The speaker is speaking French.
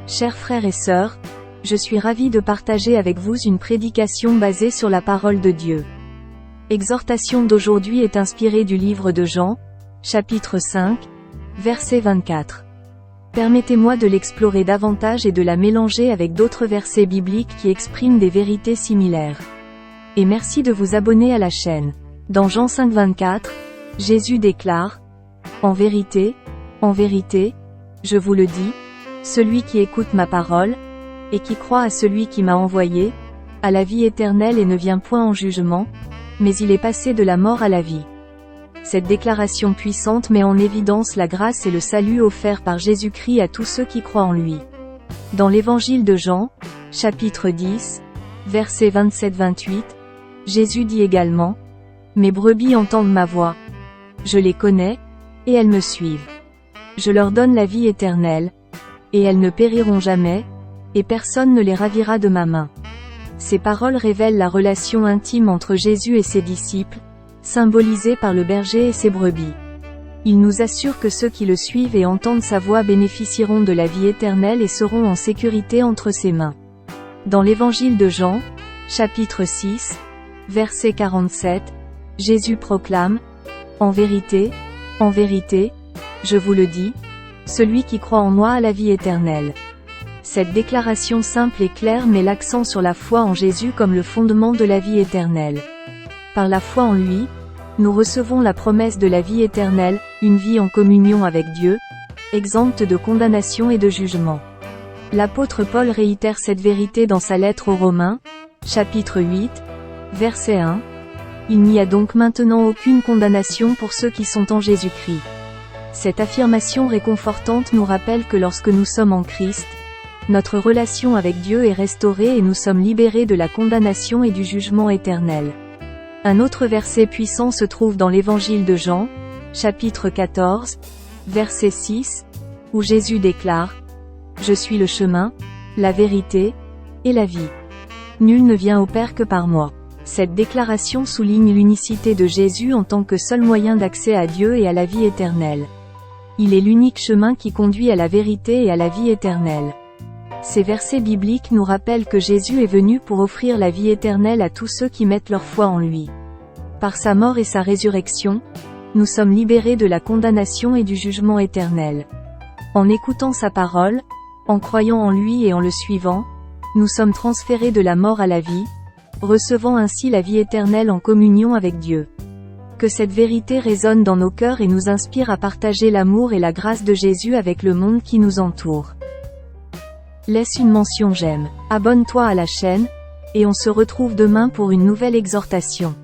Chers frères et sœurs, je suis ravi de partager avec vous une prédication basée sur la parole de Dieu. L'exhortation d'aujourd'hui est inspirée du livre de Jean, chapitre 5, verset 24. Permettez-moi de l'explorer davantage et de la mélanger avec d'autres versets bibliques qui expriment des vérités similaires. Et merci de vous abonner à la chaîne. Dans Jean 5, 24, Jésus déclare, « En vérité, je vous le dis, celui qui écoute ma parole, et qui croit à celui qui m'a envoyé, a la vie éternelle et ne vient point en jugement, mais il est passé de la mort à la vie. » Cette déclaration puissante met en évidence la grâce et le salut offerts par Jésus-Christ à tous ceux qui croient en lui. Dans l'évangile de Jean, chapitre 10, versets 27-28, Jésus dit également, « Mes brebis entendent ma voix. Je les connais, et elles me suivent. Je leur donne la vie éternelle, et elles ne périront jamais, et personne ne les ravira de ma main. » Ces paroles révèlent la relation intime entre Jésus et ses disciples, symbolisée par le berger et ses brebis. Il nous assure que ceux qui le suivent et entendent sa voix bénéficieront de la vie éternelle et seront en sécurité entre ses mains. Dans l'évangile de Jean, chapitre 6, verset 47, Jésus proclame, « En vérité, je vous le dis, celui qui croit en moi a la vie éternelle. » Cette déclaration simple et claire met l'accent sur la foi en Jésus comme le fondement de la vie éternelle. Par la foi en lui, nous recevons la promesse de la vie éternelle, une vie en communion avec Dieu, exempte de condamnation et de jugement. L'apôtre Paul réitère cette vérité dans sa lettre aux Romains, chapitre 8, verset 1. « Il n'y a donc maintenant aucune condamnation pour ceux qui sont en Jésus-Christ. » Cette affirmation réconfortante nous rappelle que lorsque nous sommes en Christ, notre relation avec Dieu est restaurée et nous sommes libérés de la condamnation et du jugement éternel. Un autre verset puissant se trouve dans l'évangile de Jean, chapitre 14, verset 6, où Jésus déclare, « Je suis le chemin, la vérité, et la vie. Nul ne vient au Père que par moi. » Cette déclaration souligne l'unicité de Jésus en tant que seul moyen d'accès à Dieu et à la vie éternelle. Il est l'unique chemin qui conduit à la vérité et à la vie éternelle. Ces versets bibliques nous rappellent que Jésus est venu pour offrir la vie éternelle à tous ceux qui mettent leur foi en lui. Par sa mort et sa résurrection, nous sommes libérés de la condamnation et du jugement éternel. En écoutant sa parole, en croyant en lui et en le suivant, nous sommes transférés de la mort à la vie, recevant ainsi la vie éternelle en communion avec Dieu. Que cette vérité résonne dans nos cœurs et nous inspire à partager l'amour et la grâce de Jésus avec le monde qui nous entoure. Laisse une mention j'aime, abonne-toi à la chaîne, et on se retrouve demain pour une nouvelle exhortation.